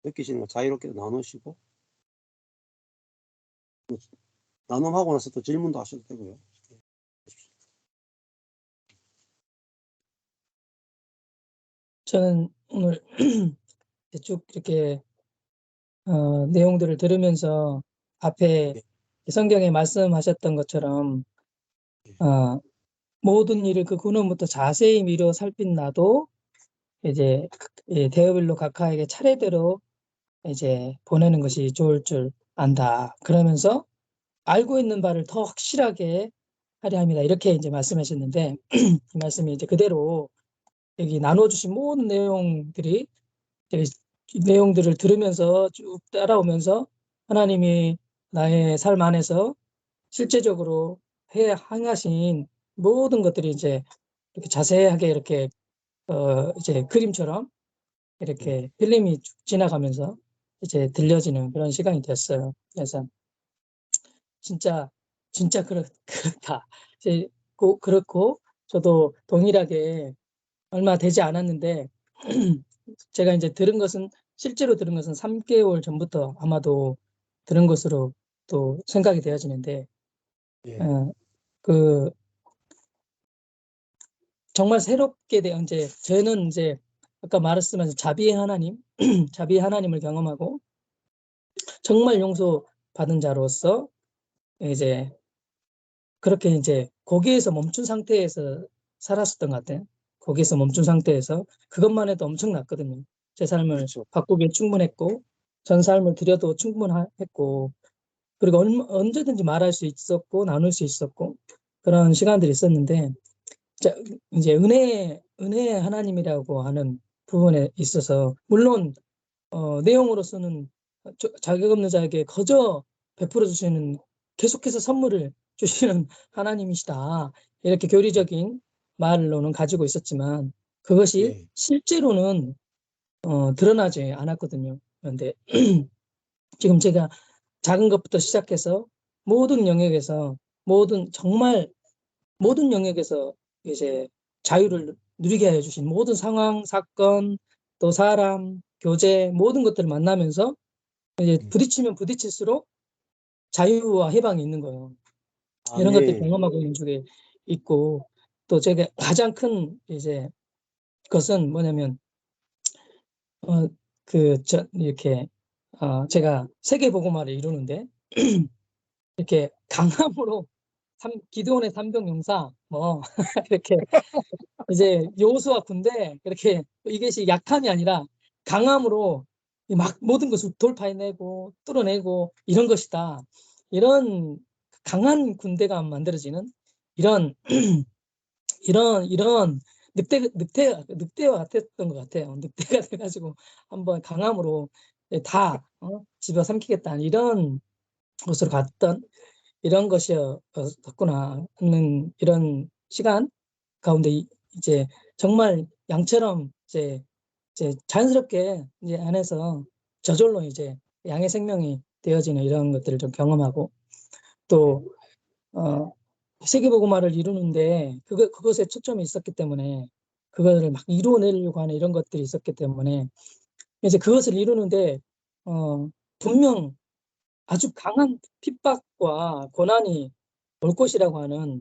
느끼시는 걸 자유롭게 나누시고 나눔하고 나서 또 질문도 하셔도 되고요. 저는 오늘 쭉 이렇게 내용들을 들으면서 앞에 네. 성경에 말씀하셨던 것처럼 모든 일을 그 근원부터 자세히 미루어 살핀 나도 이제 대여별로 각하에게 차례대로 이제 보내는 것이 좋을 줄 안다. 그러면서 알고 있는 바를 더 확실하게 하려 합니다. 이렇게 이제 말씀하셨는데 이 말씀이 이제 그대로 여기 나눠주신 모든 내용들이 이 내용들을 들으면서 쭉 따라오면서 하나님이 나의 삶 안에서 실제적으로 행하신 모든 것들이 이제 이렇게 자세하게 이렇게 이제 그림처럼 이렇게 필름이 쭉 지나가면서 이제 들려지는 그런 시간이 됐어요. 그래서 진짜 그렇다. 이제 그렇고 저도 동일하게 얼마 되지 않았는데 제가 이제 실제로 들은 것은 3개월 전부터 아마도 들은 것으로 또 생각이 되어지는데 예. 그 정말 새롭게 이제 저는 이제 아까 말씀하신 자비의 하나님, 자비의 하나님을 경험하고 정말 용서받은 자로서 이제 그렇게 이제 거기에서 멈춘 상태에서 살았었던 것 같아요. 거기에서 멈춘 상태에서 그것만 해도 엄청났거든요. 제 삶을 그렇죠. 바꾸기에 충분했고 전 삶을 드려도 충분했고 그리고 언제든지 말할 수 있었고 나눌 수 있었고 그런 시간들이 있었는데 이제 은혜의 하나님이라고 하는 부분에 있어서 물론 내용으로서는 자격 없는 자에게 거저 베풀어 주시는 계속해서 선물을 주시는 하나님이시다. 이렇게 교리적인 말로는 가지고 있었지만 그것이 예. 실제로는 드러나지 않았거든요. 그런데 지금 제가 작은 것부터 시작해서 모든 영역에서 정말 모든 영역에서 이제 자유를 누리게 해 주신 모든 상황, 사건, 또 사람, 교제 모든 것들을 만나면서 이제 부딪히면 부딪힐수록 자유와 해방이 있는 거예요. 이런 것들 아멘. 경험하고 있는 쪽에 있고 또 제가 가장 큰 이제 것은 뭐냐면 이렇게 제가 세계 복음화를 이루는데 이렇게 강함으로 기드온의 삼병용사 뭐 이렇게 이제 여호수아 군대 이렇게 이것이 약함이 아니라 강함으로 막 모든 것을 돌파해내고 뚫어내고 이런 것이다. 이런 강한 군대가 만들어지는 이런 이런 늑대와 같았던 것 같아요. 늑대가 돼가지고 한번 강함으로 다 집어삼키겠다는 이런 것으로 갔던 이런 것이었구나 하는 이런 시간 가운데 이제 정말 양처럼 이제 자연스럽게 이제 안에서 저절로 이제 양의 생명이 되어지는 이런 것들을 좀 경험하고 또 세계복음화를 이루는데 그것에 초점이 있었기 때문에 그것을 막 이루어내려고 하는 이런 것들이 있었기 때문에 이제 그것을 이루는데 분명 아주 강한 핍박과 고난이 올 것이라고 하는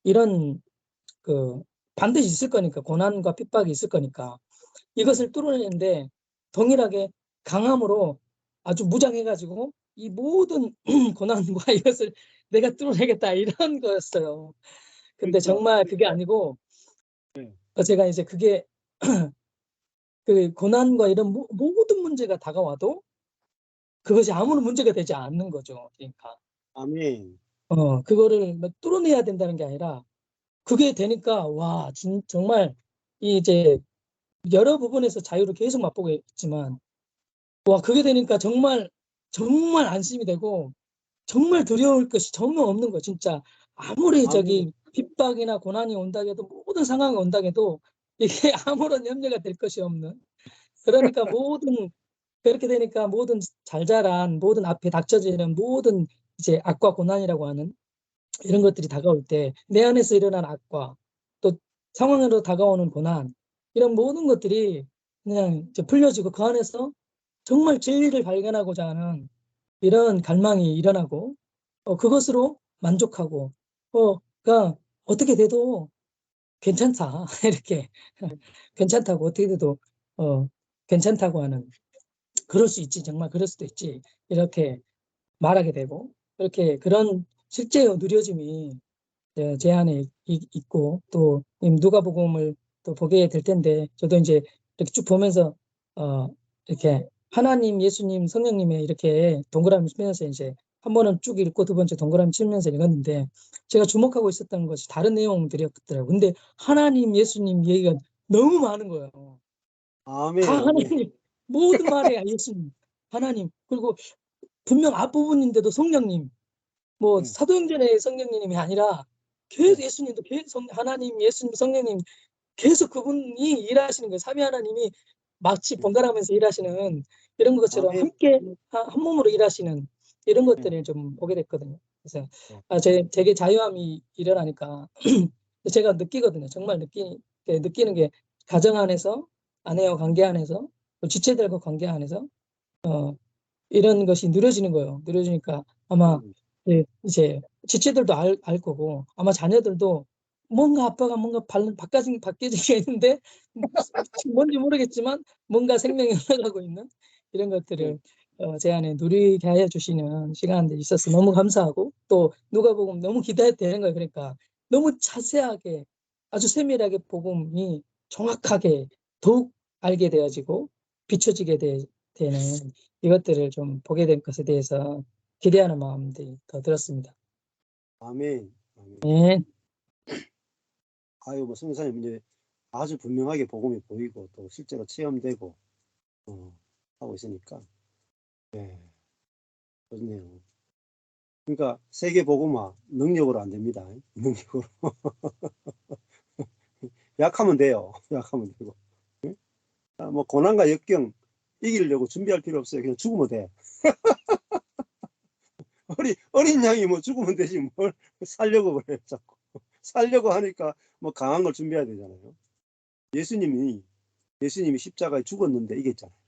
이런 반드시 있을 거니까 고난과 핍박이 있을 거니까 이것을 뚫어내는데 동일하게 강함으로 아주 무장해가지고 이 모든 고난과 이것을 내가 뚫어내겠다 이런 거였어요. 근데 그렇죠. 정말 그게 아니고 네. 제가 이제 그게 그 고난과 이런 모든 문제가 다가와도 그것이 아무런 문제가 되지 않는 거죠. 그러니까 아멘. 그거를 막 뚫어내야 된다는 게 아니라 그게 되니까 와 정말 이제 여러 부분에서 자유를 계속 맛보고 있지만 와 그게 되니까 정말 안심이 되고 정말 두려울 것이 전혀 없는 거예요. 진짜 아무리 아멘. 핍박이나 고난이 온다 해도 모든 상황이 온다 해도 이게 아무런 염려가 될 것이 없는 그러니까 그렇게 되니까 모든 잘 자란 모든 앞에 닥쳐지는 모든 이제 악과 고난이라고 하는 이런 것들이 다가올 때 내 안에서 일어난 악과 또 상황으로 다가오는 고난 이런 모든 것들이 그냥 이제 풀려지고 그 안에서 정말 진리를 발견하고자 하는 이런 갈망이 일어나고 그것으로 만족하고 그러니까 어떻게 돼도 괜찮다 이렇게 괜찮다고 어떻게 돼도 괜찮다고 하는 그럴 수 있지 정말 그럴 수도 있지 이렇게 말하게 되고 이렇게 그런 실제 누려짐이 제 안에 있고 또 누가복음을 또 보게 될 텐데 저도 이제 이렇게 쭉 보면서 이렇게 하나님, 예수님, 성령님의 이렇게 동그라미 치면서 이제 한 번은 쭉 읽고 두 번째 동그라미 치면서 읽었는데 제가 주목하고 있었던 것이 다른 내용들이었더라고요. 근데 하나님, 예수님 얘기가 너무 많은 거예요. 아멘. 다 아멘. 하나님, 모든 말에 예수님, 하나님, 그리고 분명 앞부분인데도 성령님, 뭐 네. 사도행전의 성령님이 아니라 계속 네. 예수님도 계속 하나님, 예수님, 성령님 계속 그분이 일하시는 거예요. 삼위 하나님이 마치 네. 번갈아가면서 일하시는 이런 것처럼 아멘. 함께 한 몸으로 일하시는 이런 네. 것들을 좀 보게 됐거든요. 그래서 네. 제게 자유함이 일어나니까 제가 느끼거든요. 정말 느끼는 게 가정 안에서 아내와 관계 안에서 또 지체들과 관계 안에서 이런 것이 누려지는 거예요. 누려지니까 아마 이제 지체들도 알 거고 아마 자녀들도 뭔가 아빠가 뭔가 바뀌어진 게 있는데 뭔지 모르겠지만 뭔가 생명이 흘러가고 있는 이런 것들을 제 안에 누리게 하여 주시는 시간들이 있어서 너무 감사하고 또 누가복음 너무 기대되는 거예요. 그러니까 너무 자세하게 아주 세밀하게 복음이 정확하게 더욱 알게 되어지고 비춰지게 되는 이것들을 좀 보게 될 것에 대해서 기대하는 마음들이 더 들었습니다. 아멘. 아멘. 네. 아유, 뭐, 성사님, 이제 아주 분명하게 복음이 보이고, 또 실제로 체험되고, 하고 있으니까, 네, 좋네요. 그러니까, 세계 복음화, 능력으로 안 됩니다. 능력으로. 약하면 돼요. 약하면 되고. 응? 뭐, 고난과 역경 이기려고 준비할 필요 없어요. 그냥 죽으면 돼. 어린 양이 뭐 죽으면 되지, 뭘 살려고 그래요, 자꾸. 살려고 하니까 뭐 강한 걸 준비해야 되잖아요. 예수님이 십자가에 죽었는데 이겼잖아요.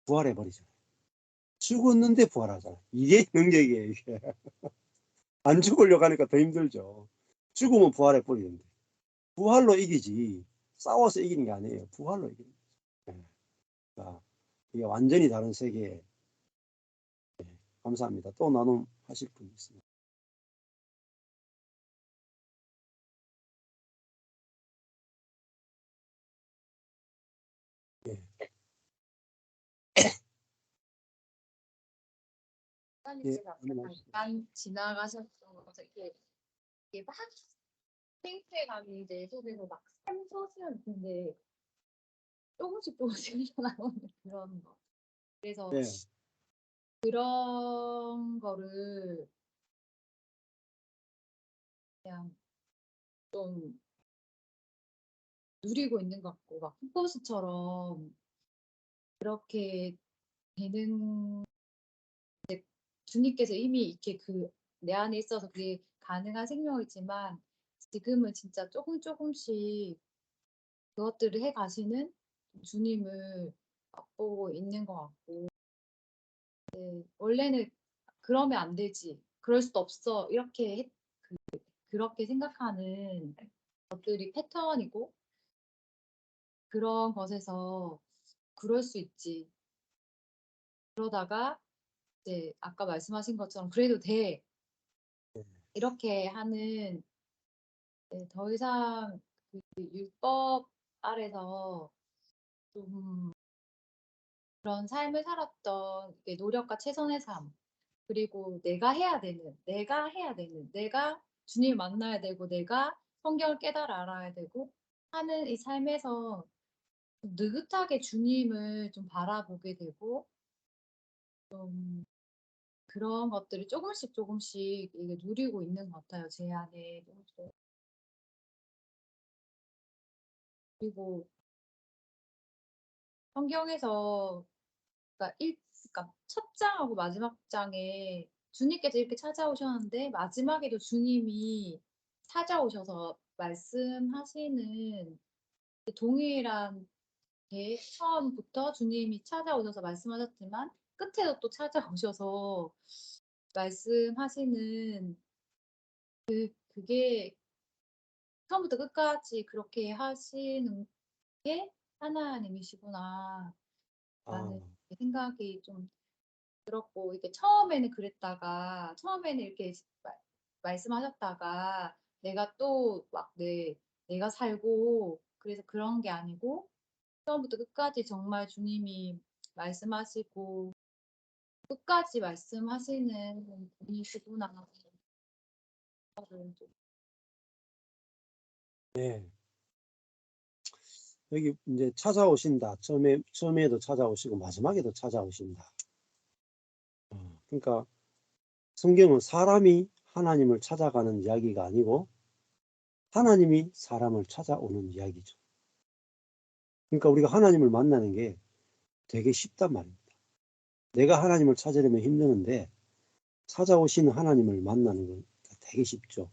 부활해버리잖아요. 죽었는데 부활하잖아요. 이게 능력이에요, 이게. 안 죽으려고 하니까 더 힘들죠. 죽으면 부활해버리는데. 부활로 이기지, 싸워서 이기는 게 아니에요. 부활로 이기는 거예요. 그러니까 이게 완전히 다른 세계에. 감사합니다. 또 나눔하실 분이 있습니다. 예. 예, 잠깐 지나가셨던 이게 막 생태감이 내 속에서 막 샘솟으면 근데 조금씩 나오는 그런 거. 그래서 예. 그런 거를 그냥 좀 누리고 있는 것 같고 막 폭포수처럼 그렇게 되는 주님께서 이미 이렇게 내 안에 있어서 그게 가능한 생명이지만 지금은 진짜 조금씩 그것들을 해 가시는 주님을 맛보고 있는 것 같고 원래는 '그러면 안 되지. 그럴 수도 없어.' 이렇게 그렇게 생각하는 것들이 패턴이고 그런 것에서 '그럴 수 있지.' 그러다가 이제 아까 말씀하신 것처럼 '그래도 돼.' 이렇게 하는 더 이상 그 율법 아래서 좀 그런 삶을 살았던 노력과 최선의 삶 그리고 내가 해야 되는, 내가 주님을 만나야 되고 내가 성경을 깨달아 알아야 되고 하는 이 삶에서 느긋하게 주님을 좀 바라보게 되고 좀 그런 것들을 조금씩 이게 누리고 있는 것 같아요, 제 안에. 그리고 성경에서 그러니까 첫 장하고 마지막 장에 주님께서 이렇게 찾아오셨는데 마지막에도 주님이 찾아오셔서 말씀하시는 동일한 처음부터 주님이 찾아오셔서 말씀하셨지만 끝에도 또 찾아오셔서 말씀하시는 그게 처음부터 끝까지 그렇게 하시는 게 하나님이시구나 아, 라는 생각이 좀 들었고, 이게 처음에는 그랬다가 처음에는 이렇게 말씀하셨다가 내가 또 막 내가 살고 그래서 그런 게 아니고 처음부터 끝까지 정말 주님이 말씀하시고 끝까지 말씀하시는 분이시구나. 네. 여기 이제 찾아오신다. 처음에도 찾아오시고 마지막에도 찾아오신다. 그러니까 성경은 사람이 하나님을 찾아가는 이야기가 아니고 하나님이 사람을 찾아오는 이야기죠. 그러니까 우리가 하나님을 만나는 게 되게 쉽단 말입니다. 내가 하나님을 찾으려면 힘드는데 찾아오시는 하나님을 만나는 건 되게 쉽죠.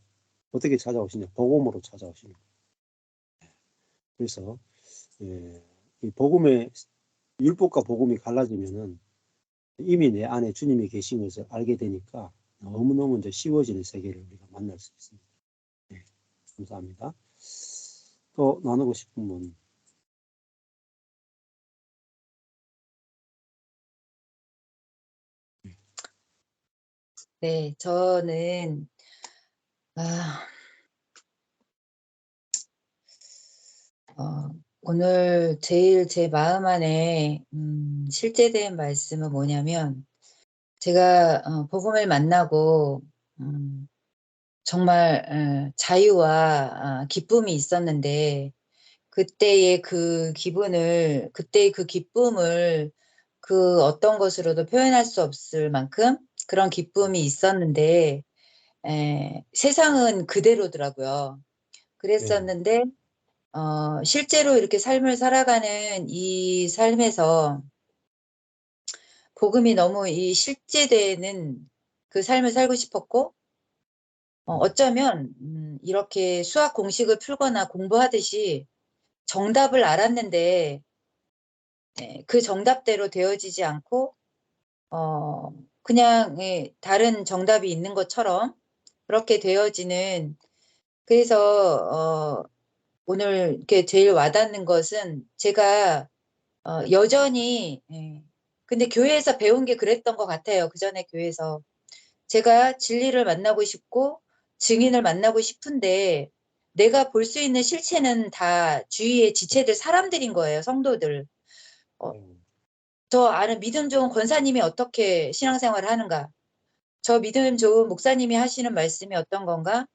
어떻게 찾아오시냐? 복음으로 찾아오시는 거예요. 그래서 이 복음의 율법과 복음이 갈라지면은 이미 내 안에 주님이 계신 것을 알게 되니까 너무너무 이제 쉬워지는 세계를 우리가 만날 수 있습니다. 네, 감사합니다. 또 나누고 싶은 분. 네, 저는 오늘 제일 제 마음 안에 실제된 말씀은 뭐냐면, 제가 복음을 만나고 정말 자유와 기쁨이 있었는데, 그때의 그 기쁨을 그 어떤 것으로도 표현할 수 없을 만큼 그런 기쁨이 있었는데, 세상은 그대로더라고요. 그랬었는데 실제로 이렇게 삶을 살아가는 이 삶에서 복음이 너무 이 실제되는 그 삶을 살고 싶었고, 어쩌면 이렇게 수학 공식을 풀거나 공부하듯이 정답을 알았는데 그 정답대로 되어지지 않고 그냥 다른 정답이 있는 것처럼 그렇게 되어지는. 그래서 오늘 이렇게 제일 와닿는 것은, 제가 여전히 근데 교회에서 배운 게 그랬던 것 같아요. 그 전에 교회에서 제가 진리를 만나고 싶고 증인을 만나고 싶은데, 내가 볼 수 있는 실체는 다 주위의 지체들, 사람들인 거예요. 성도들. 저 아는 믿음 좋은 권사님이 어떻게 신앙생활을 하는가, 저 믿음 좋은 목사님이 하시는 말씀이 어떤 건가,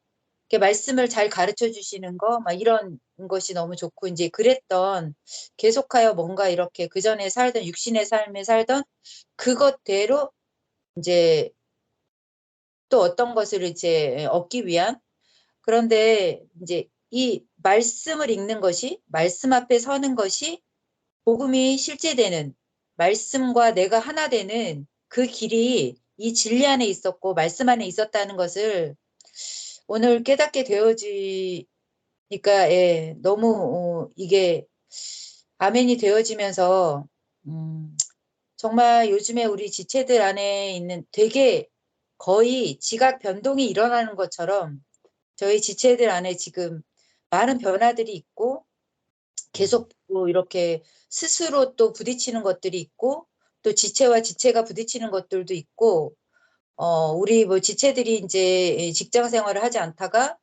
이렇게 말씀을 잘 가르쳐 주시는 거, 막 이런 것이 너무 좋고, 이제 그랬던, 계속하여 뭔가 이렇게 그 전에 살던 육신의 삶에 살던 그것대로 이제 또 어떤 것을 이제 얻기 위한. 그런데 이제 이 말씀을 읽는 것이, 말씀 앞에 서는 것이 복음이 실제되는, 말씀과 내가 하나 되는 그 길이 이 진리 안에 있었고 말씀 안에 있었다는 것을 오늘 깨닫게 되어지니까, 너무 이게 아멘이 되어지면서 정말 요즘에 우리 지체들 안에 있는 되게 거의 지각 변동이 일어나는 것처럼 저희 지체들 안에 지금 많은 변화들이 있고, 계속 또 이렇게 스스로 또 부딪히는 것들이 있고, 또 지체와 지체가 부딪히는 것들도 있고, 우리 뭐 지체들이 이제 직장 생활을 하지 않다가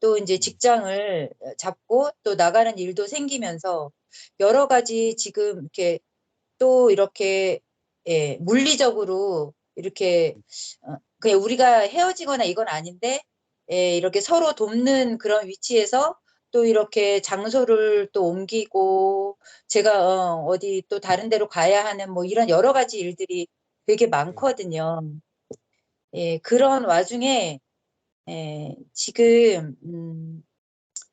또 이제 직장을 잡고 또 나가는 일도 생기면서 여러 가지 지금 이렇게 또 이렇게 물리적으로 이렇게 그냥 우리가 헤어지거나 이건 아닌데 이렇게 서로 돕는 그런 위치에서 또 이렇게 장소를 또 옮기고, 제가 어디 또 다른 데로 가야 하는 뭐 이런 여러 가지 일들이 되게 많거든요. 그런 와중에 지금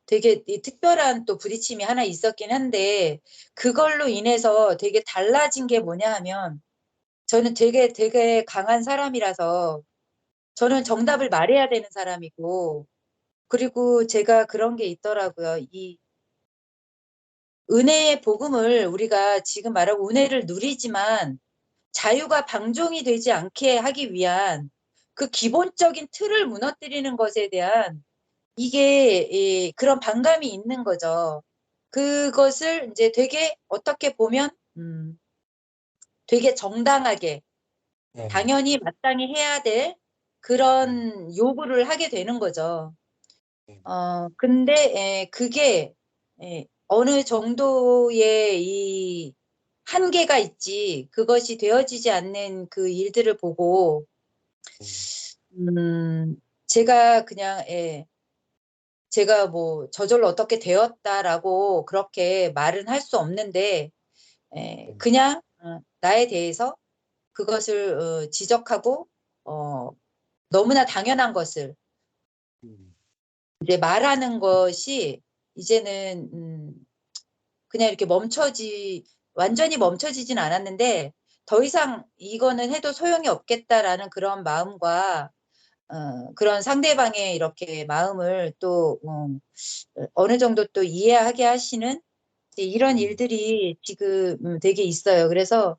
되게 이 특별한 또 부딪힘이 하나 있었긴 한데, 그걸로 인해서 되게 달라진 게 뭐냐 하면, 저는 되게 강한 사람이라서 저는 정답을 말해야 되는 사람이고, 그리고 제가 그런 게 있더라고요. 은혜의 복음을 우리가 지금 말하고 은혜를 누리지만 자유가 방종이 되지 않게 하기 위한 그 기본적인 틀을 무너뜨리는 것에 대한 이게 그런 반감이 있는 거죠. 그것을 이제 되게 어떻게 보면 되게 정당하게 네. 당연히 마땅히 해야 될 그런 요구를 하게 되는 거죠. 근데 그게 어느 정도의 이 한계가 있지 그것이 되어지지 않는 그 일들을 보고 제가 그냥 제가 뭐 저절로 어떻게 되었다라고 그렇게 말은 할 수 없는데 그냥 나에 대해서 그것을 지적하고 너무나 당연한 것을 이제 말하는 것이 이제는 그냥 이렇게 완전히 멈춰지진 않았는데 더 이상 이거는 해도 소용이 없겠다라는 그런 마음과 그런 상대방의 이렇게 마음을 또 어느 정도 또 이해하게 하시는 이제 이런 일들이 지금 되게 있어요. 그래서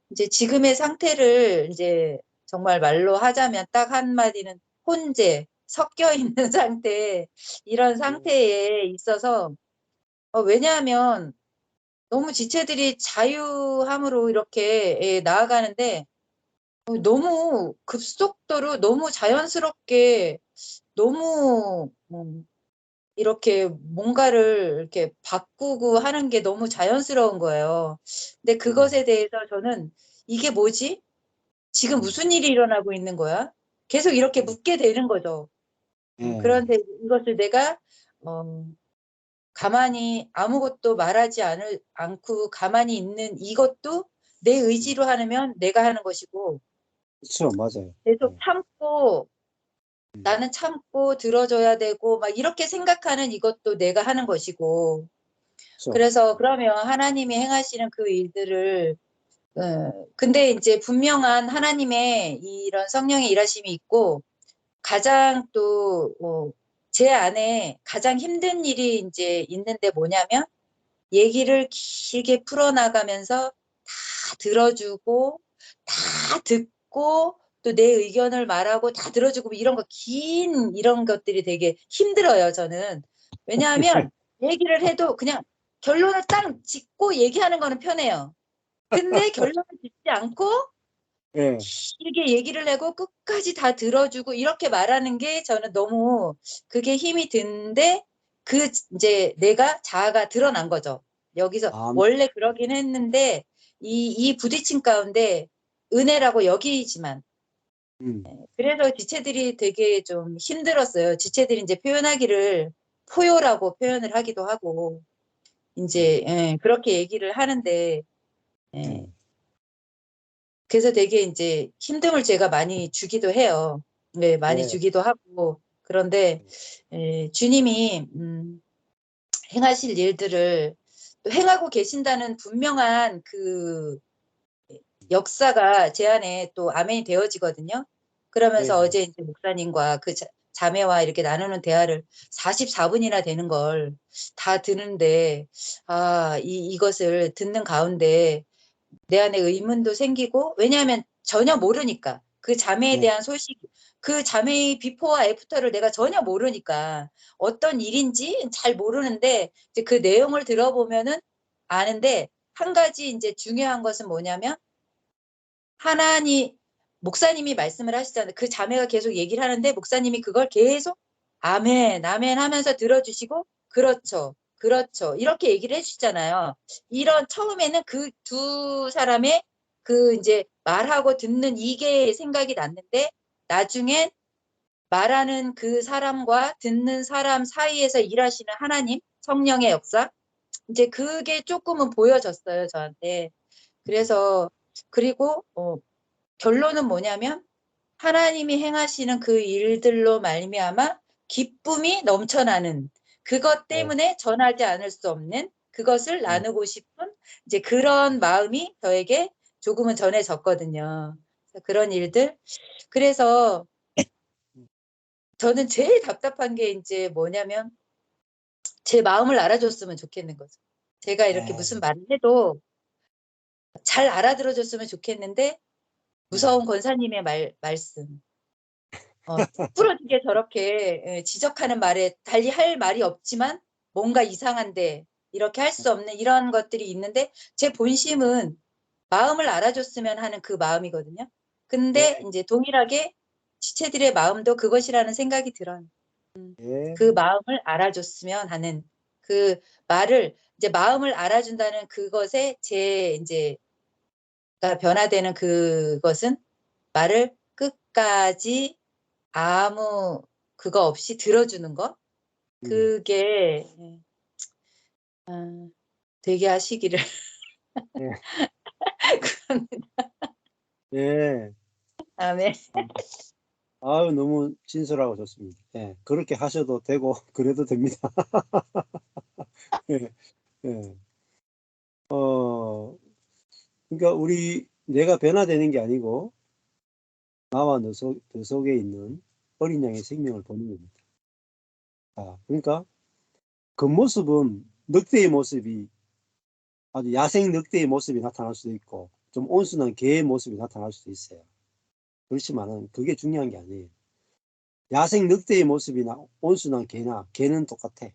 이제 지금의 상태를 이제 정말 말로 하자면 딱 한마디는 혼재, 섞여 있는 상태, 이런 상태에 있어서 왜냐하면 너무 지체들이 자유함으로 이렇게 나아가는데 너무 급속도로 너무 자연스럽게 너무 이렇게 뭔가를 이렇게 바꾸고 하는 게 너무 자연스러운 거예요. 근데 그것에 대해서 저는 이게 뭐지? 지금 무슨 일이 일어나고 있는 거야? 계속 이렇게 묻게 되는 거죠. 그런데 이것을 내가 가만히 아무것도 말하지 않고 가만히 있는 이것도 내 의지로 하면 내가 하는 것이고 그렇죠, 맞아요. 계속 참고 나는 참고 들어줘야 되고 막 이렇게 생각하는 이것도 내가 하는 것이고 그렇죠. 그래서 그러면 하나님이 행하시는 그 일들을 근데 이제 분명한 하나님의 이런 성령의 일하심이 있고 가장 또 제 안에 가장 힘든 일이 이제 있는데 뭐냐면 얘기를 길게 풀어나가면서 다 들어주고 다 듣고 또 내 의견을 말하고 다 들어주고 이런 이런 것들이 되게 힘들어요, 저는. 왜냐하면 얘기를 해도 그냥 결론을 딱 짓고 얘기하는 거는 편해요. 근데 결론을 짓지 않고 예. 길게 얘기를 하고 끝까지 다 들어주고 이렇게 말하는 게 저는 너무 그게 힘이 드는데 이제 내가 자아가 드러난 거죠. 여기서 원래 그러긴 했는데 이 부딪힘 가운데 은혜라고 여기지만 그래서 지체들이 되게 좀 힘들었어요. 지체들이 이제 표현하기를 포효라고 표현을 하기도 하고 이제 그렇게 얘기를 하는데 그래서 되게 이제 힘듦을 제가 많이 주기도 해요. 네, 많이 네. 주기도 하고 그런데 주님이 행하실 일들을 또 행하고 계신다는 분명한 그 역사가 제 안에 또 아멘이 되어지거든요. 그러면서 네. 어제 이제 목사님과 그 자매와 이렇게 나누는 대화를 44분이나 되는 걸 다 듣는데 이것을 듣는 가운데 내 안에 의문도 생기고 왜냐하면 전혀 모르니까 그 자매에 대한 소식 그 자매의 비포와 애프터를 내가 전혀 모르니까 어떤 일인지 잘 모르는데 이제 그 내용을 들어보면은 아는데 한 가지 이제 중요한 것은 뭐냐면 목사님이 말씀을 하시잖아요. 그 자매가 계속 얘기를 하는데 목사님이 그걸 계속 아멘, 아멘 하면서 들어주시고 그렇죠. 그렇죠. 이렇게 얘기를 해주시잖아요. 이런 처음에는 그 두 사람의 그 이제 말하고 듣는 이게 생각이 났는데 나중엔 말하는 그 사람과 듣는 사람 사이에서 일하시는 하나님, 성령의 역사 이제 그게 조금은 보여졌어요, 저한테. 그래서 그리고 결론은 뭐냐면 하나님이 행하시는 그 일들로 말미암아 기쁨이 넘쳐나는 그것 때문에 전하지 않을 수 없는 그것을 나누고 싶은 이제 그런 마음이 저에게 조금은 전해졌거든요. 그런 일들. 그래서 저는 제일 답답한 게 이제 뭐냐면 제 마음을 알아줬으면 좋겠는 거죠. 제가 이렇게 무슨 말을 해도 잘 알아들어줬으면 좋겠는데 무서운 권사님의 말씀. 뚝 부러지게 저렇게 지적하는 말에 달리 할 말이 없지만 뭔가 이상한데 이렇게 할 수 없는 이런 것들이 있는데 제 본심은 마음을 알아줬으면 하는 그 마음이거든요. 근데 이제 동일하게 지체들의 마음도 그것이라는 생각이 들어요. 예. 그 마음을 알아줬으면 하는 그 말을 이제 마음을 알아준다는 그것에 제 이제가 변화되는 그것은 말을 끝까지 아무 그거 없이 들어주는 거 그게 되게 하시기를 예. 그럽니다. 예. 아멘. 아유, 너무 진솔하고 좋습니다. 예. 그렇게 하셔도 되고, 그래도 됩니다. 예. 예. 그러니까 내가 변화되는 게 아니고, 나와 너 속에 있는 어린 양의 생명을 보는 겁니다. 그러니까 겉모습은 늑대의 모습이 아주 야생 늑대의 모습이 나타날 수도 있고, 좀 온순한 개의 모습이 나타날 수도 있어요. 그렇지만은 그게 중요한 게 아니에요. 야생 늑대의 모습이나 온순한 개는 똑같아.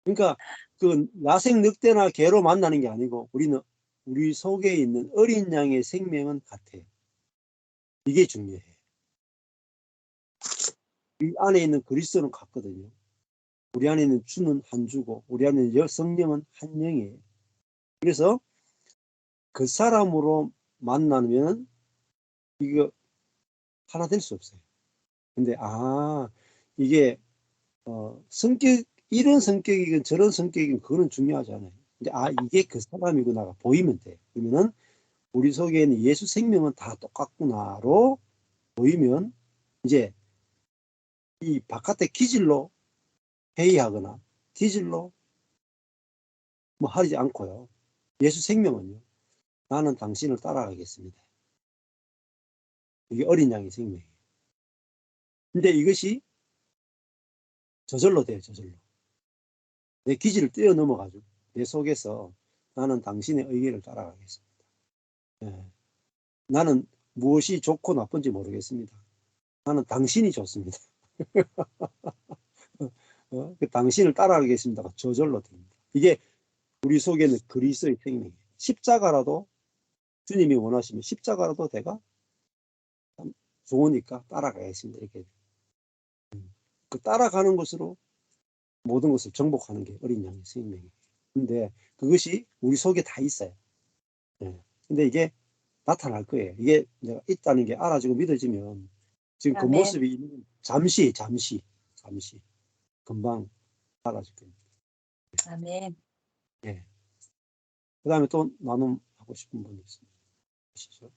그러니까 그 야생 늑대나 개로 만나는 게 아니고 우리 속에 있는 어린 양의 생명은 같아요. 이게 중요해요. 이 안에 있는 그리스도는 같거든요. 우리 안에 있는 주는 한 주고 우리 안에 있는 성령은 한 영이에요. 그래서 그 사람으로 만나면 이거 하나 될 수 없어요. 근데 이게 이런 성격이건 저런 성격이건 그거는 중요하지 않아요. 근데 이게 그 사람이구나가 보이면 돼. 그러면은 우리 속에 있는 예수 생명은 다 똑같구나로 보이면 이제 이 바깥의 기질로 회의하거나 기질로 뭐 하지 않고요. 예수 생명은요. 나는 당신을 따라가겠습니다. 이게 어린 양의 생명이에요. 근데 이것이 저절로 돼요. 저절로. 내 기질을 뛰어넘어가지고 내 속에서 나는 당신의 의견을 따라가겠습니다. 예. 나는 무엇이 좋고 나쁜지 모르겠습니다. 나는 당신이 좋습니다. 그 당신을 따라가겠습니다가 저절로 됩니다. 이게 우리 속에는 그리스도의 생명이에요. 십자가라도 주님이 원하시면 십자가라도 내가 좋으니까 따라가겠습니다. 이렇게 그 따라가는 것으로 모든 것을 정복하는 게 어린 양의 생명이에요. 근데 그것이 우리 속에 다 있어요. 예. 근데 이게 나타날 거예요. 이게 내가 있다는 게 알아지고 믿어지면 지금 그 아멘. 모습이 잠시 금방 사라질 겁니다. 아멘. 예. 그 다음에 또 나눔하고 싶은 분이 있습니다. 보시죠.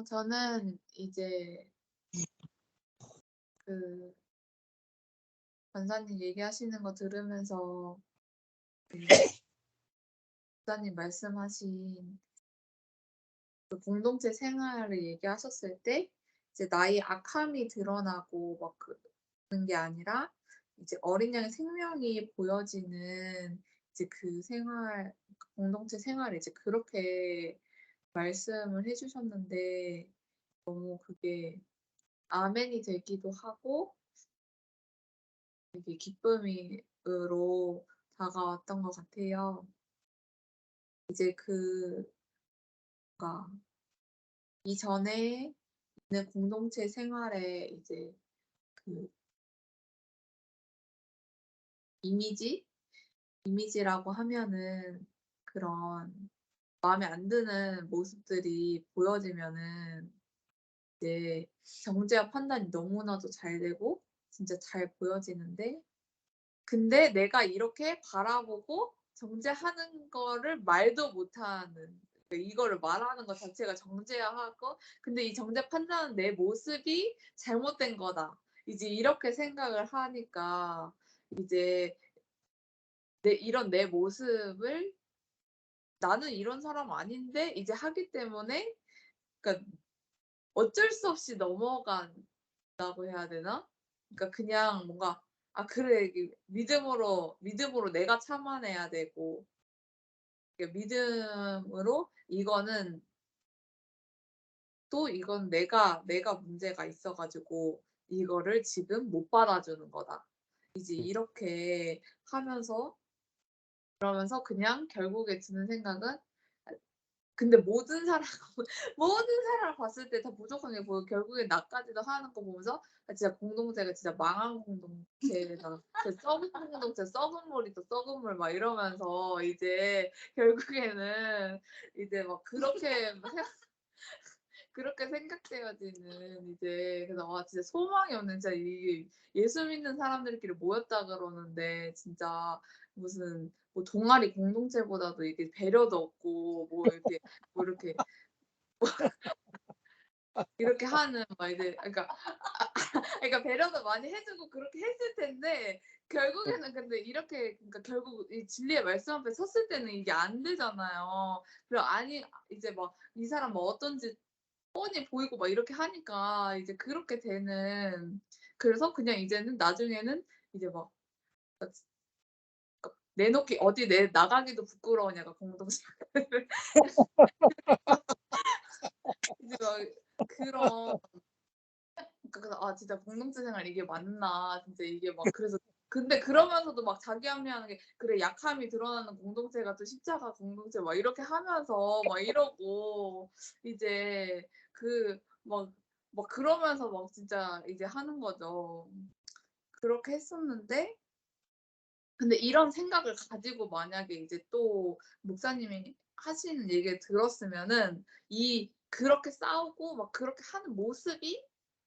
저는 이제 그 권사님 얘기하시는 거 들으면서 권사님 말씀하신 그 공동체 생활을 얘기하셨을 때 이제 나의 악함이 드러나고 막 그런 게 아니라 이제 어린 양의 생명이 보여지는 이제 그 공동체 생활을 이제 그렇게 말씀을 해주셨는데 너무 그게 아멘이 되기도 하고 되게 기쁨으로 다가왔던 것 같아요. 이제 뭔가 이전에 있는 공동체 생활에 이제 그 이미지라고 하면은 그런 마음에 안 드는 모습들이 보여지면은 이제 정죄와 판단이 너무나도 잘 되고 진짜 잘 보여지는데 근데 내가 이렇게 바라보고 정죄하는 거를 말도 못하는 이거를 말하는 것 자체가 정죄하고 근데 이 정죄 판단은 내 모습이 잘못된 거다. 이제 이렇게 생각을 하니까 이제 이런 내 모습을 나는 이런 사람 아닌데 이제 하기 때문에 그러니까 어쩔 수 없이 넘어간 해야 되나? 그러니까 그냥 뭔가 그래 이게 믿음으로 내가 참아내야 되고 믿음으로 이거는 또 이건 내가 문제가 있어 가지고 이거를 지금 못 받아주는 거다. 이제 이렇게 하면서 그러면서 그냥 결국에 드는 생각은 근데 모든 사람을 봤을 때 다 부족한 게 보여 결국엔 나까지도 하는 거 보면서 진짜 공동체가 진짜 망한 공동체다. 썩은 공동체, 썩은 물이다, 썩은 물 막 이러면서 이제 결국에는 이제 막 그렇게 생각되어지는 이제 그래서 진짜 소망이 없는 진짜 이 예수 믿는 사람들끼리 모였다 그러는데 진짜 무슨 뭐 동아리 공동체보다도 이게 배려도 없고 뭐 이렇게 하는 막 이제 그러니까 배려도 많이 해주고 그렇게 했을 텐데 결국에는 근데 이렇게 그러니까 결국 이 진리의 말씀 앞에 섰을 때는 이게 안 되잖아요. 그리고 이제 막 이 사람 뭐 어떤지 뻔히 보이고 막 이렇게 하니까 이제 그렇게 되는 그래서 그냥 이제는 나중에는 이제 막 내놓기 어디 나가기도 부끄러운 약간 공동체를 이제 막 그런 그래서 진짜 공동체 생활 이게 맞나 진짜 이게 막 그래서 근데 그러면서도 막 자기 합리화하는 게 그래 약함이 드러나는 공동체가 또 십자가 공동체 막 이렇게 하면서 막 이러고 이제 막 그러면서 막 진짜 이제 하는 거죠. 그렇게 했었는데 근데 이런 생각을 가지고 만약에 이제 또 목사님이 하시는 얘기를 들었으면은 그렇게 싸우고 막 그렇게 하는 모습이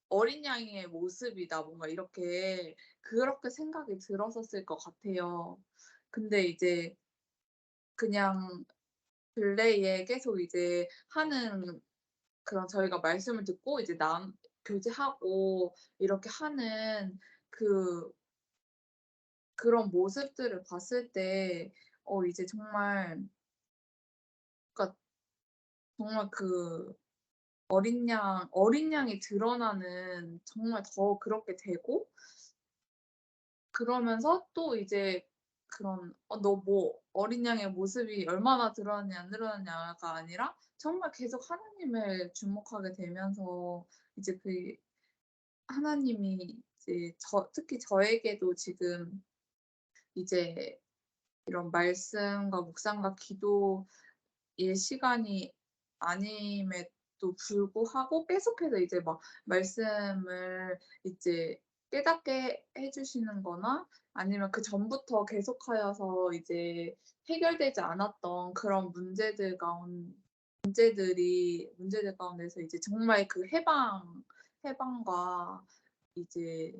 어린 양의 모습이다. 뭔가 이렇게 그렇게 생각이 들었었을 것 같아요. 근데 이제 그냥 근래에 계속 이제 하는 그런 저희가 말씀을 듣고 이제 교제하고 이렇게 하는 그런 모습들을 봤을 때 이제 정말 그러니까 정말 어린 양이 드러나는 정말 더 그렇게 되고 그러면서 또 이제 그런 너 뭐 어린 양의 모습이 얼마나 드러났냐 안 드러났냐가 아니라 정말 계속 하나님을 주목하게 되면서 이제 하나님이 이제 특히 저에게도 지금 이제 이런 말씀과 묵상과 기도의 시간이 아님에도 불구하고 계속해서 이제 막 말씀을 이제 깨닫게 해 주시는 거나 아니면 그전부터 계속하여서 이제 해결되지 않았던 그런 문제들 가운데서 이제 정말 해방과 이제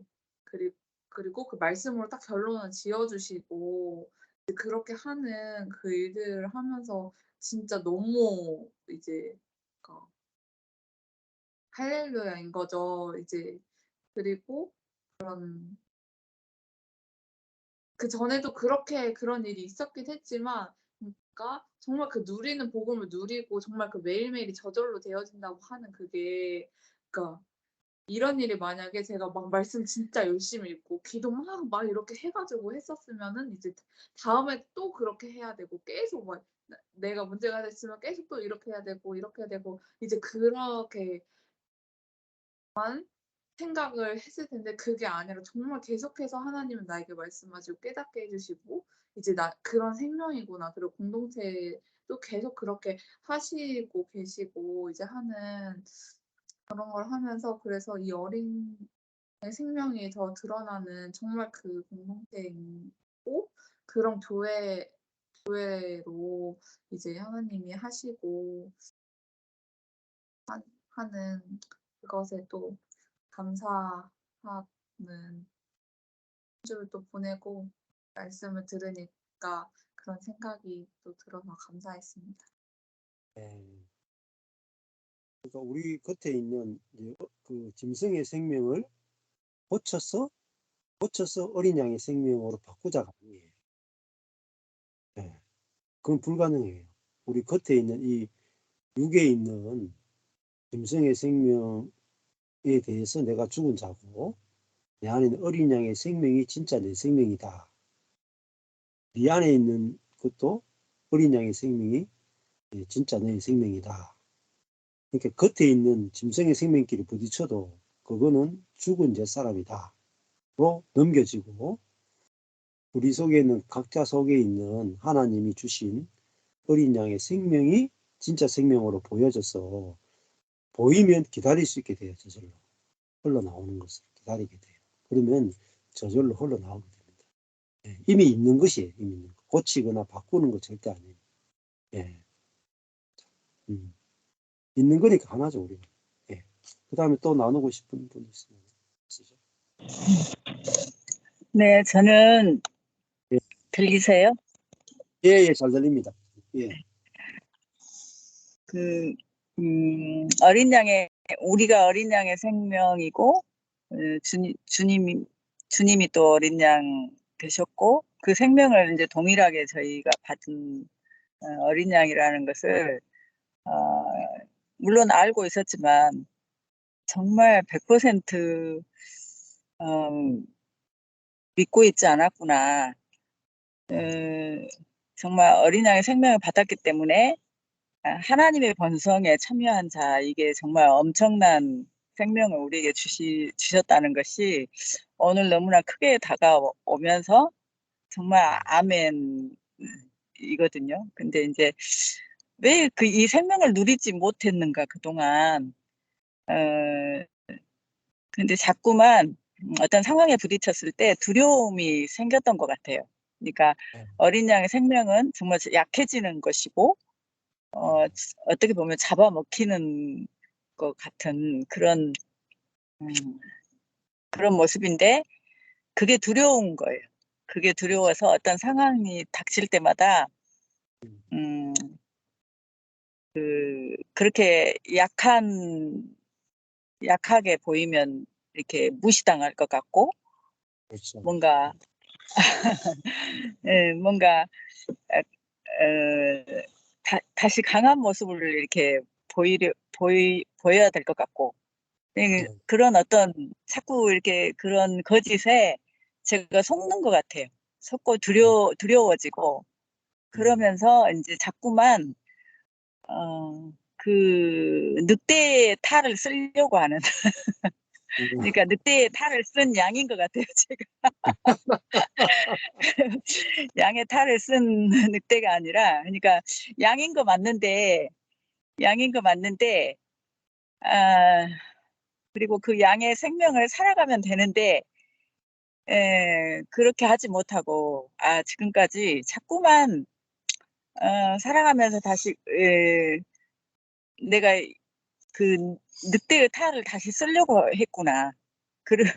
그리고 그 말씀으로 딱 결론을 지어 주시고 그렇게 하는 그 일들을 하면서 진짜 너무 이제 그러니까 할렐루야인 거죠. 이제 그리고 그전에도 그런 일이 있었긴 했지만 그러니까 정말 누리는 복음을 누리고 정말 매일매일이 저절로 되어진다고 하는 그게 그러니까 이런 일이 만약에 제가 막 말씀 진짜 열심히 읽고 기도 막 이렇게 해 가지고 했었으면은 이제 다음에 또 그렇게 해야 되고 계속 막 내가 문제가 됐으면 계속 또 이렇게 해야 되고 이제 그렇게만 생각을 했을 텐데 그게 아니라 정말 계속해서 하나님은 나에게 말씀하시고 깨닫게 해 주시고 이제 그런 생명이구나. 그리고 공동체도 계속 그렇게 하시고 계시고 이제 하는 그런 걸 하면서 그래서 이 어린 생명이 더 드러나는 정말 그 공동체이고 그런 교회로 이제 하나님이 하시고 하는 그것에 또 감사하는 한 주를 또 보내고 말씀을 들으니까 그런 생각이 또 들어서 감사했습니다. 네. 그러니까 우리 곁에 있는 이제 그 짐승의 생명을 고쳐서 어린 양의 생명으로 바꾸자가 아니에요. 네. 그건 불가능해요. 우리 곁에 있는 이 육에 있는 짐승의 생명이 대해서 내가 죽은 자고 내 안에 있는 어린 양의 생명이 진짜 내 생명이다. 네 안에 있는 것도 어린 양의 생명이 진짜 너의 생명이다. 그러니까 겉에 있는 짐승의 생명끼리 부딪혀도 그거는 죽은 옛사람이다. 로 넘겨지고 우리 속에 있는 각자 속에 있는 하나님이 주신 어린 양의 생명이 진짜 생명으로 보여져서 보이면 기다릴 수 있게 돼요. 저절로 흘러나오는 것을 기다리게 돼요. 그러면 저절로 흘러나오게 됩니다. 이미 있는 것이에요. 이미 있는 것. 고치거나 바꾸는 거 절대 아니에요. 예. 있는 거니까 하나죠, 우리가. 예. 그 다음에 또 나누고 싶은 분 있으면 쓰죠. 네, 저는 예. 들리세요? 예, 잘 들립니다. 예. 우리가 어린 양의 생명이고, 주님이 또 어린 양 되셨고, 그 생명을 이제 동일하게 저희가 받은 어린 양이라는 것을, 어, 물론 알고 있었지만, 정말 100% 믿고 있지 않았구나. 정말 어린 양의 생명을 받았기 때문에 하나님의 번성에 참여한 자, 이게 정말 엄청난 생명을 우리에게 주셨다는 것이 오늘 너무나 크게 다가오면서 정말 아멘이거든요. 근데 이제 왜 이 생명을 누리지 못했는가, 그동안. 근데 자꾸만 어떤 상황에 부딪혔을 때 두려움이 생겼던 것 같아요. 그러니까 어린 양의 생명은 정말 약해지는 것이고, 어떻게 보면 잡아먹히는 것 같은 그런 모습인데, 그게 두려운 거예요. 그게 두려워서 어떤 상황이 닥칠 때마다, 그렇게 약하게 보이면 이렇게 무시당할 것 같고, 그렇죠. 뭔가, 뭔가, 다시 강한 모습을 이렇게 보여야 될 것 같고, 그런 어떤 자꾸 이렇게 그런 거짓에 제가 속는 것 같아요. 속고 두려워지고, 그러면서 이제 자꾸만, 그 늑대의 탈을 쓰려고 하는, 그러니까 늑대의 탈을 쓴 양인 것 같아요, 제가. 양의 탈을 쓴 늑대가 아니라, 그러니까 양인 거 맞는데, 아, 그리고 그 양의 생명을 살아가면 되는데, 그렇게 하지 못하고, 지금까지 자꾸만, 살아가면서 다시, 내가 그 늑대의 탈을 다시 쓰려고 했구나.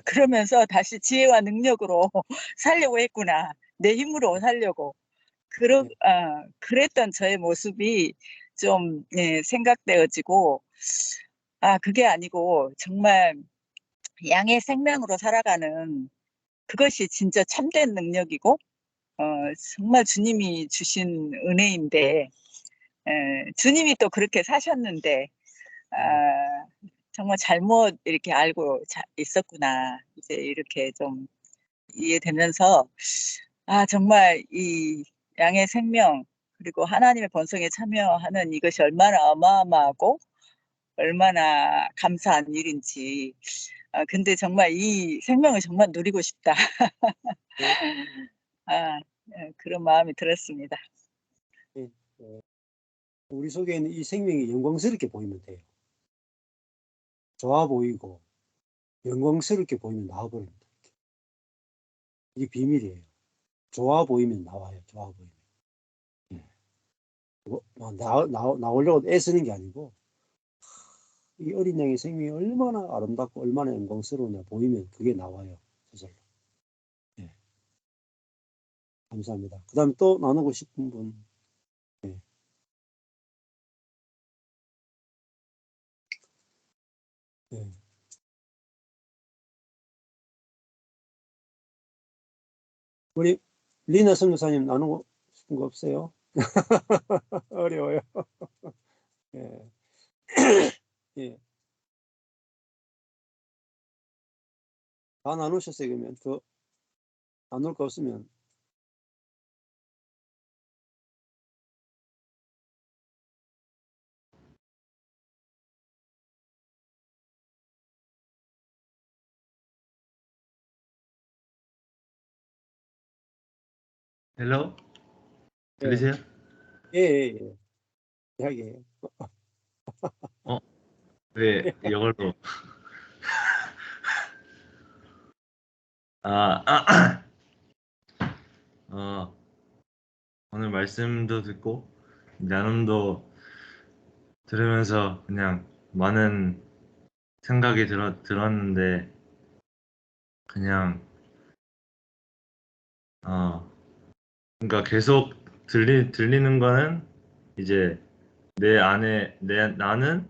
그러면서 다시 지혜와 능력으로 살려고 했구나. 내 힘으로 살려고. 그랬던 저의 모습이 좀, 생각되어지고, 그게 아니고, 정말 양의 생명으로 살아가는 그것이 진짜 참된 능력이고, 정말 주님이 주신 은혜인데, 주님이 또 그렇게 사셨는데, 정말 잘못 이렇게 알고 있었구나. 이제 이렇게 좀 이해되면서, 정말 이 양의 생명, 그리고 하나님의 번성에 참여하는 이것이 얼마나 어마어마하고, 얼마나 감사한 일인지. 근데 정말 이 생명을 정말 누리고 싶다. 그런 마음이 들었습니다. 우리 속에 있는 이 생명이 영광스럽게 보이면 돼요. 좋아 보이고 영광스럽게 보이면 나와버립니다. 이게 비밀이에요. 좋아 보이면 나와요. 좋아 보이면. 나오려고 애쓰는 게 아니고, 이 어린 양의 생명이 얼마나 아름답고 얼마나 영광스러우냐 보이면 그게 나와요. 저절로. 감사합니다. 그 다음에 또 나누고 싶은 분. 우리 리나 선교사님 나누고 싶은 거 없어요? 어려워요. 예. 예. 다 나누셨어요. 그러면 더 나눌 거 없으면. 헬로? 예, 들리세요? 예, 예, 예. 이야기해요. 왜 이걸로 어, 오늘 말씀도 듣고 나눔도 들으면서 그냥 많은 생각이 들었는데 그냥 그러니까 계속 들리는 거는 이제 나는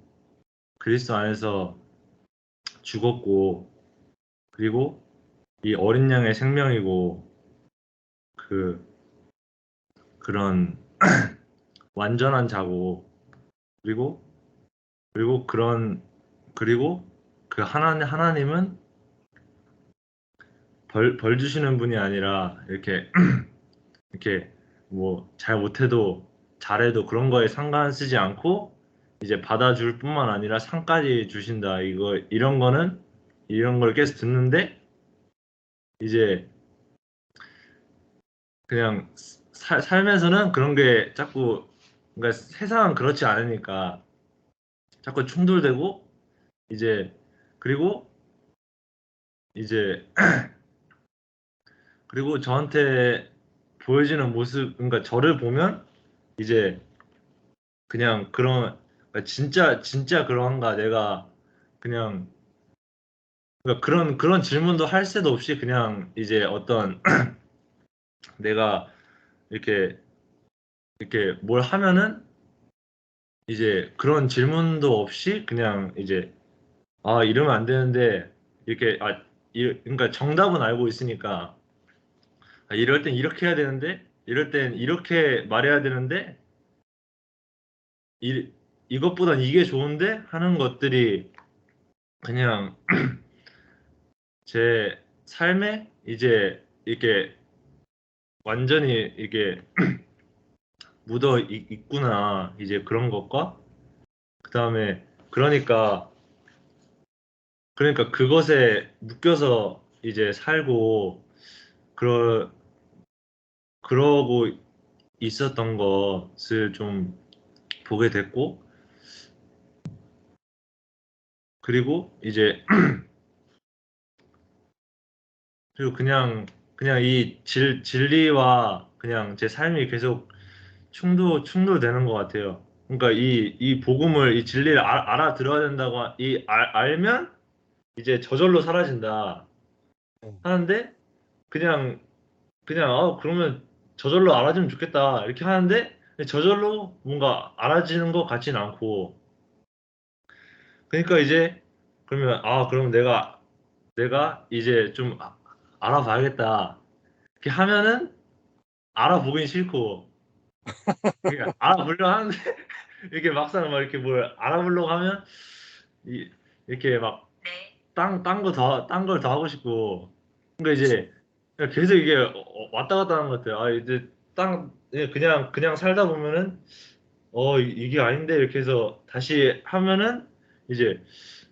그리스도 안에서 죽었고 그리고 이 어린 양의 생명이고 그런 완전한 자고 그리고 그리고 그 하나님은 벌 주시는 분이 아니라 이렇게 이렇게 뭐 잘 못해도 잘해도 그런 거에 상관 쓰지 않고 이제 받아줄 뿐만 아니라 상까지 주신다. 이런 걸 계속 듣는데 이제 그냥 삶에서는 그런 게 자꾸 그러니까 세상은 그렇지 않으니까 자꾸 충돌되고 이제 그리고 이제 그리고 저한테 보여지는 모습 그러니까 저를 보면 이제 그냥 그러니까 진짜 그런가 내가 그냥 그러니까 그런 질문도 할 새도 없이 그냥 이제 어떤 내가 이렇게 뭘 하면은 이제 그런 질문도 없이 그냥 이제 이러면 안 되는데 이렇게 그러니까 정답은 알고 있으니까 이럴 땐 이렇게 해야 되는데 이럴 땐 이렇게 말해야 되는데 이것보단 이게 좋은데 하는 것들이 그냥 제 삶에 이제 이렇게 완전히 이게 있구나 이제 그런 것과 그 다음에 그러니까 그것에 묶여서 이제 살고 그러 그러고 있었던 것을 좀 보게 됐고 그리고 이제 그리고 그냥 이 진리와 그냥 제 삶이 계속 충돌되는 것 같아요. 그러니까 이 복음을 이 진리를 알아들어야 된다고 알면 이제 저절로 사라진다 하는데 그냥 그러면 저절로 알아주면 좋겠다 이렇게 하는데 저절로 뭔가 알아지는 것 같진 않고 그러니까 이제 그러면 그럼 내가 이제 좀 알아봐야겠다 이렇게 하면은 알아보긴 싫고 그러니까 알아보려 하는데 이렇게 막상 막 이렇게 뭘 알아보려고 하면 이렇게 막 딴 걸 더 하고 싶고 그러니까 이제 계속 이게 왔다 갔다 하는 것 같아요. 이제 그냥 살다 보면은 이게 아닌데 이렇게 해서 다시 하면은 이제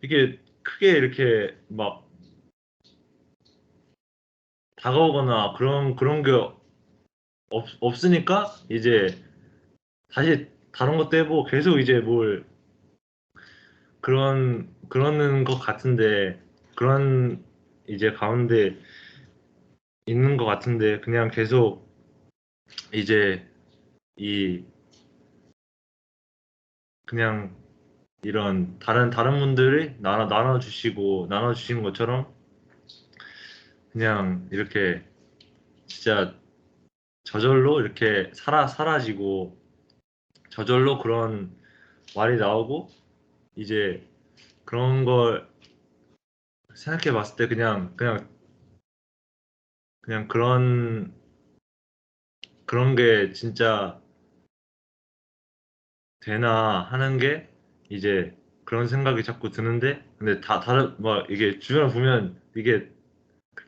이게 크게 이렇게 막 다가오거나 그런 게 없으니까 이제 다시 다른 것도 해보고 계속 이제 뭘 그러는 것 같은데 그런 이제 가운데 있는 것 같은데 그냥 계속 이제 이 그냥 이런 다른 분들이 나눠 주시는 것처럼 그냥 이렇게 진짜 저절로 이렇게 사라지고 저절로 그런 말이 나오고 이제 그런 걸 생각해 봤을 때 그냥 그런 게 진짜 되나 하는 게 이제 그런 생각이 자꾸 드는데 근데 다른 뭐 이게 주변을 보면 이게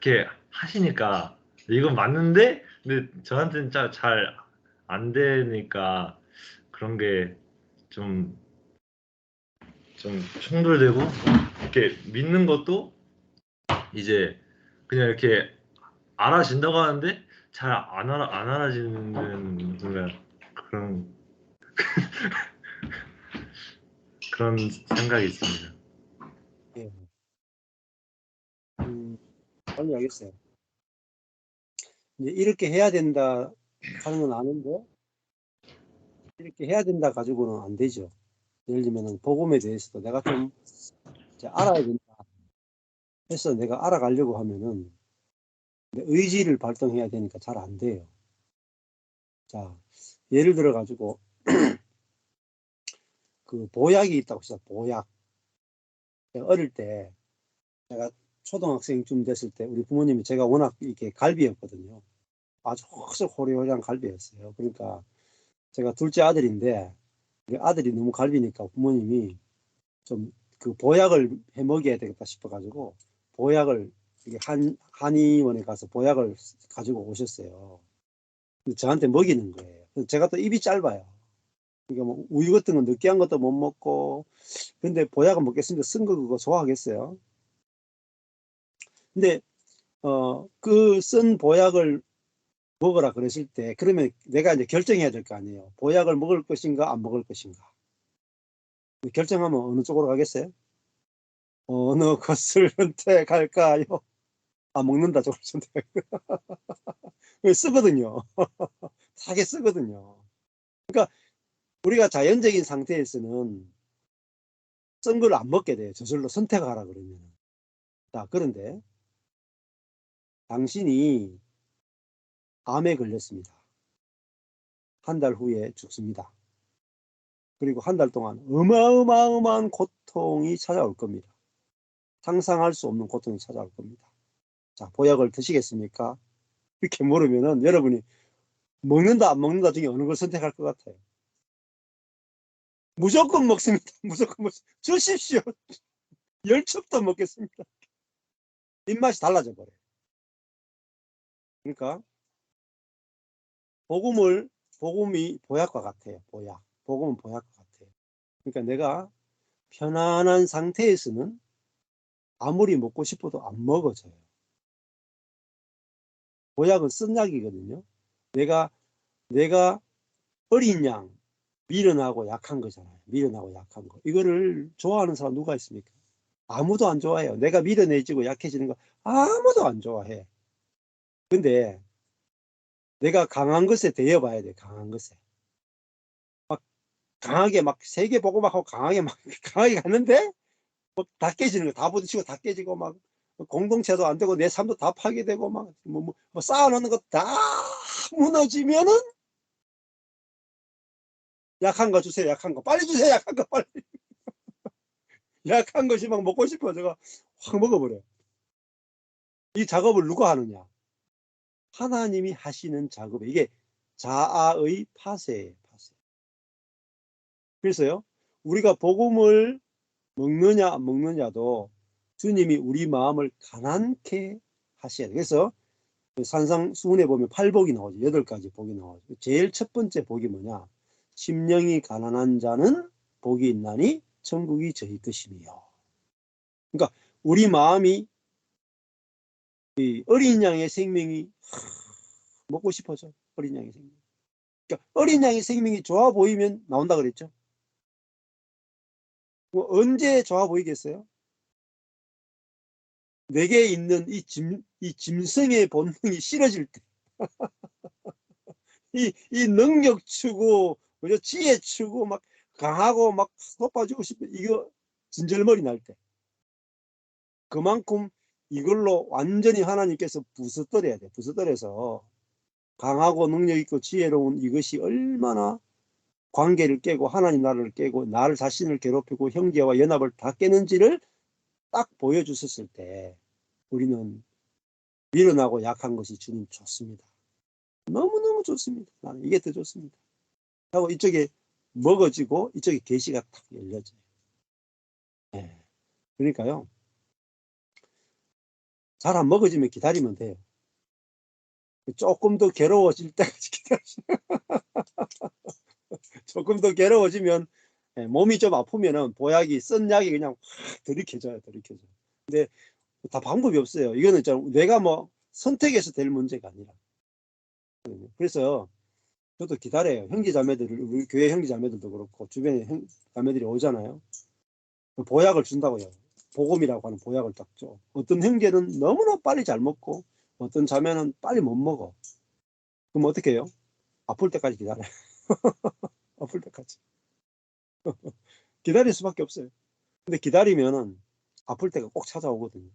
이렇게 하시니까 이건 맞는데 근데 저한테는 잘 안 되니까 그런 게 좀 충돌되고 이렇게 믿는 것도 이제 그냥 이렇게 알아진다고 하는데 잘 안 알아지는 순간 그런 생각이 있습니다. 예. 빨리 알겠어요. 이제 이렇게 해야 된다 하는 건 아는데 이렇게 해야 된다 가지고는 안 되죠. 예를 들면 복음에 대해서도 내가 좀 이제 알아야 된다 해서 내가 알아가려고 하면은 내 의지를 발동해야 되니까 잘 안 돼요. 자, 예를 들어 가지고 그 보약이 있다고 했어요. 보약. 제가 어릴 때 제가 초등학생쯤 됐을 때 우리 부모님이 제가 워낙 이렇게 갈비였거든요. 아주 호리호리한 갈비였어요. 그러니까 제가 둘째 아들인데 우리 아들이 너무 갈비니까 부모님이 좀 그 보약을 해 먹여야 되겠다 싶어가지고 보약을 이게 한의원에 가서 보약을 가지고 오셨어요. 저한테 먹이는 거예요. 제가 또 입이 짧아요. 그러니까 뭐 우유 같은 거 느끼한 것도 못 먹고 근데 보약은 먹겠습니다. 쓴 거 그거 좋아하겠어요. 근데 그 쓴 보약을 먹으라 그랬을 때 그러면 내가 이제 결정해야 될 거 아니에요. 보약을 먹을 것인가 안 먹을 것인가. 결정하면 어느 쪽으로 가겠어요? 어느 것을 선택할까요? 아, 먹는다 쪽을 선택. 쓰거든요. 사게 쓰거든요. 그러니까 우리가 자연적인 상태에서는 쓴 걸 안 먹게 돼요. 저절로 선택하라 그러면. 자, 그런데 당신이 암에 걸렸습니다. 한 달 후에 죽습니다. 그리고 한 달 동안 어마어마한 고통이 찾아올 겁니다. 상상할 수 없는 고통이 찾아올 겁니다. 자, 보약을 드시겠습니까? 이렇게 물으면은 여러분이 먹는다 안 먹는다 중에 어느 걸 선택할 것 같아요? 무조건 먹습니다. 무조건 먹습니다. 주십시오. 10첩도 먹겠습니다. 입맛이 달라져 버려요. 그러니까 복음이 보약과 같아요. 보약. 복음은 보약과 같아요. 그러니까 내가 편안한 상태에서는 아무리 먹고 싶어도 안 먹어져요. 보약은 쓴 약이거든요. 내가 어린 양, 미련하고 약한 거잖아요. 미련하고 약한 거. 이거를 좋아하는 사람 누가 있습니까? 아무도 안 좋아해요. 내가 미련해지고 약해지는 거 아무도 안 좋아해. 근데 내가 강한 것에 대여봐야 돼. 강한 것에. 막 강하게 막 세계 보고 막 하고 강하게 갔는데 뭐 다 깨지는 거. 다 부딪히고 다 깨지고 막 공동체도 안 되고 내 삶도 다 파괴되고 막 뭐 쌓아놓는 거 다 무너지면은 약한 거 주세요. 약한 거 빨리 주세요. 약한 거 빨리. 약한 것이 막 먹고 싶어. 제가 확 먹어버려. 이 작업을 누가 하느냐? 하나님이 하시는 작업에 이게 자아의 파쇄예요. 파쇄. 그래서요. 우리가 복음을 먹느냐 안 먹느냐도 주님이 우리 마음을 가난케 하셔야 돼요. 그래서 산상수훈에 보면 8복이 나오죠. 8가지 복이 나오죠. 제일 첫 번째 복이 뭐냐? 심령이 가난한 자는 복이 있나니 천국이 저희 것이며. 그러니까 우리 마음이 이 어린 양의 생명이 먹고 싶어져. 어린 양의 생명. 그러니까 어린 양의 생명이 좋아 보이면 나온다 그랬죠. 뭐 언제 좋아 보이겠어요? 내게 있는 이 짐승의 본능이 싫어질 때. 이 능력 추구, 지혜 추구, 막 강하고 막 높아지고 싶어. 이거 진절머리 날 때. 그만큼 이걸로 완전히 하나님께서 부서뜨려야 돼. 부서뜨려서 강하고 능력 있고 지혜로운 이것이 얼마나 관계를 깨고 하나님 나라를 깨고 나를 자신을 괴롭히고 형제와 연합을 다 깨는지를 딱 보여주셨을 때 우리는 밀어나고 약한 것이 주님 좋습니다. 너무너무 좋습니다. 나는 이게 더 좋습니다. 하고 이쪽에 먹어지고 이쪽에 계시가 탁 열려져요. 네. 그러니까요. 잘 안 먹어지면 기다리면 돼요. 조금 더 괴로워질 때까지 기다리시면 조금 더 괴로워지면 몸이 좀 아프면은 보약이 쓴 약이 그냥 확 들이켜져요. 근데 다 방법이 없어요. 이거는 좀 내가 뭐 선택해서 될 문제가 아니라. 그래서 저도 기다려요. 형제자매들을, 우리 교회 형제자매들도 그렇고 주변에 자매들이 오잖아요. 보약을 준다고요. 복음이라고 하는 보약을 딱 줘. 어떤 형제는 너무나 빨리 잘 먹고 어떤 자매는 빨리 못 먹어. 그럼 어떻게 해요? 아플 때까지 기다려요. 아플 때까지. 기다릴 수밖에 없어요. 근데 기다리면은 아플 때가 꼭 찾아오거든요.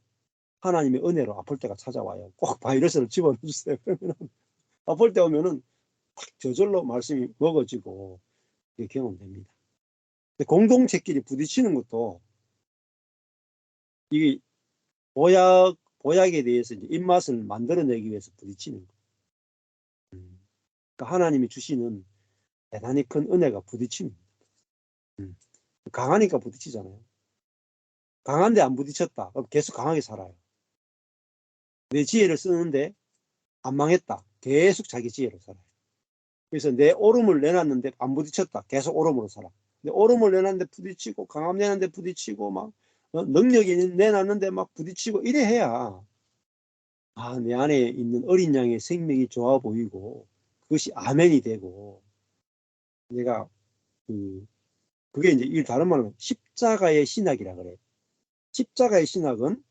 하나님의 은혜로 아플 때가 찾아와요. 꼭 바이러스를 집어넣어주세요. 그러면은 아플 때 오면은 딱 저절로 말씀이 먹어지고 이게 경험됩니다. 근데 공동체끼리 부딪히는 것도 이게 보약에 대해서 이제 입맛을 만들어내기 위해서 부딪히는 거예요. 그러니까 하나님이 주시는 대단히 큰 은혜가 부딪힙니다. 강하니까 부딪히잖아요. 강한데 안 부딪혔다. 그럼 계속 강하게 살아요. 내 지혜를 쓰는데 안 망했다. 계속 자기 지혜로 살아요. 그래서 내 오름을 내놨는데 안 부딪혔다. 계속 오름으로 살아. 내 오름을 내놨는데 부딪히고 강함 내놨는데 부딪히고 막 능력이 내놨는데 막 부딪히고 이래 해야 내 안에 있는 어린 양의 생명이 좋아 보이고 그것이 아멘이 되고 내가 그게 이제 다른 말로 십자가의 신학이라 그래요. 십자가의 신학은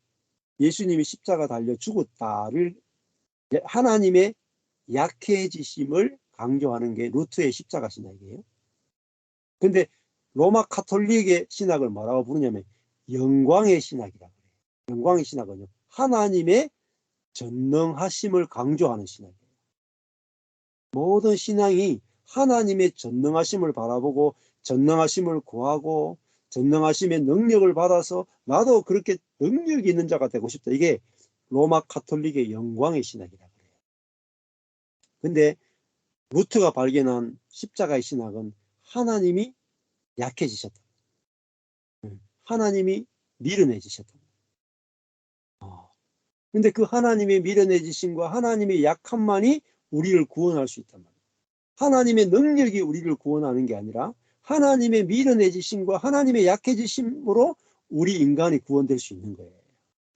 예수님이 십자가 달려 죽었다를 하나님의 약해지심을 강조하는 게 루트의 십자가 신학이에요. 근데 로마 카톨릭의 신학을 뭐라고 부르냐면 영광의 신학이라고 해요. 영광의 신학은요, 하나님의 전능하심을 강조하는 신학이에요. 모든 신앙이 하나님의 전능하심을 바라보고 전능하심을 구하고 전능하심의 능력을 받아서 나도 그렇게 능력이 있는 자가 되고 싶다. 이게 로마 카톨릭의 영광의 신학이라고 해요. 근데 루트가 발견한 십자가의 신학은 하나님이 약해지셨다. 하나님이 미련해지셨다. 근데 그 하나님의 미련해지심과 하나님의 약함만이 우리를 구원할 수 있단 말이에요. 하나님의 능력이 우리를 구원하는 게 아니라 하나님의 미련해지심과 하나님의 약해지심으로 우리 인간이 구원될 수 있는 거예요.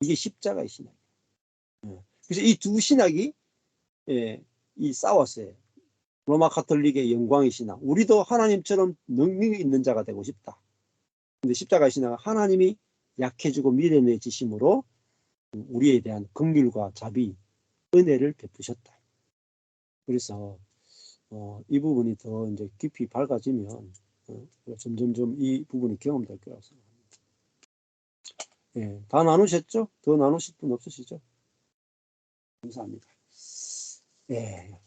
이게 십자가의 신학이에요. 그래서 이 두 신학이 싸웠어요. 로마 카톨릭의 영광의 신학. 우리도 하나님처럼 능력이 있는 자가 되고 싶다. 근데 십자가의 신학은 하나님이 약해지고 미련해지심으로 우리에 대한 긍휼과 자비, 은혜를 베푸셨다. 그래서 이 부분이 더 이제 깊이 밝아지면 점점점 이 부분이 경험될 거라고 생각합니다. 예, 다 나누셨죠? 더 나누실 분 없으시죠? 감사합니다. 예,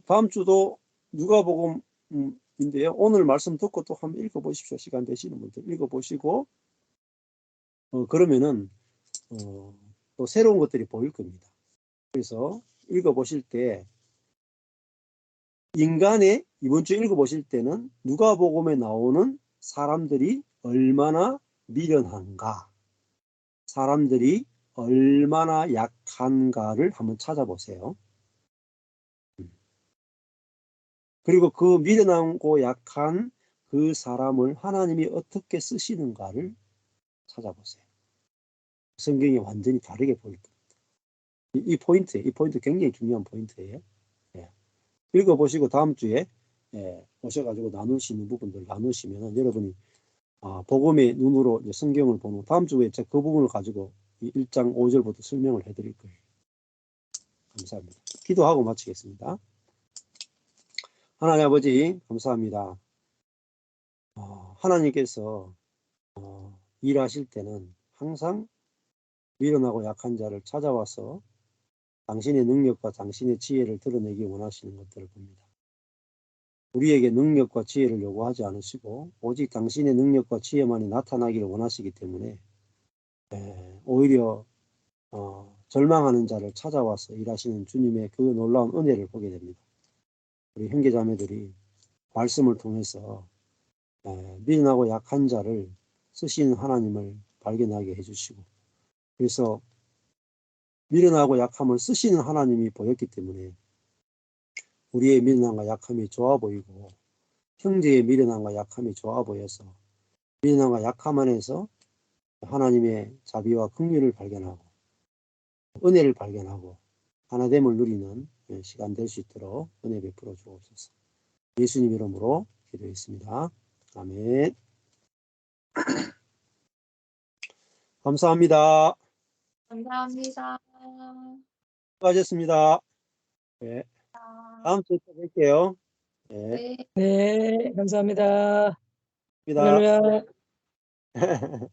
다음 주도 누가복음인데요. 오늘 말씀 듣고 또 한번 읽어보십시오. 시간 되시는 분들 읽어보시고 그러면은 또 새로운 것들이 보일 겁니다. 그래서 읽어보실 때 인간의 이번 주 읽어보실 때는 누가복음에 나오는 사람들이 얼마나 미련한가, 사람들이 얼마나 약한가를 한번 찾아보세요. 그리고 그 미련하고 약한 그 사람을 하나님이 어떻게 쓰시는가를 찾아보세요. 성경이 완전히 다르게 보일 겁니다. 이 포인트 굉장히 중요한 포인트예요. 읽어보시고 다음 주에 오셔가지고 나눌 수 있는 부분들 나누시면 여러분이 복음의 눈으로 성경을 보는 다음 주에 제가 그 부분을 가지고 1장 5절부터 설명을 해드릴 거예요. 감사합니다. 기도하고 마치겠습니다. 하나님 아버지 감사합니다. 하나님께서 일하실 때는 항상 미련하고 약한 자를 찾아와서 당신의 능력과 당신의 지혜를 드러내기 원하시는 것들을 봅니다. 우리에게 능력과 지혜를 요구하지 않으시고 오직 당신의 능력과 지혜만이 나타나기를 원하시기 때문에 오히려 절망하는 자를 찾아와서 일하시는 주님의 그 놀라운 은혜를 보게 됩니다. 우리 형제자매들이 말씀을 통해서 미련하고 약한 자를 쓰시는 하나님을 발견하게 해주시고 그래서 미련하고 약함을 쓰시는 하나님이 보였기 때문에 우리의 미련함과 약함이 좋아 보이고 형제의 미련함과 약함이 좋아 보여서 미련함과 약함 안에서 하나님의 자비와 긍휼을 발견하고 은혜를 발견하고 하나됨을 누리는 시간 될 수 있도록 은혜 베풀어 주옵소서. 예수님 이름으로 기도했습니다. 아멘. 감사합니다. 감사합니다. 수고하셨습니다. 네. 다음 주에 또 뵐게요. 네. 네. 네, 감사합니다. 감사합니다. 할렐루야.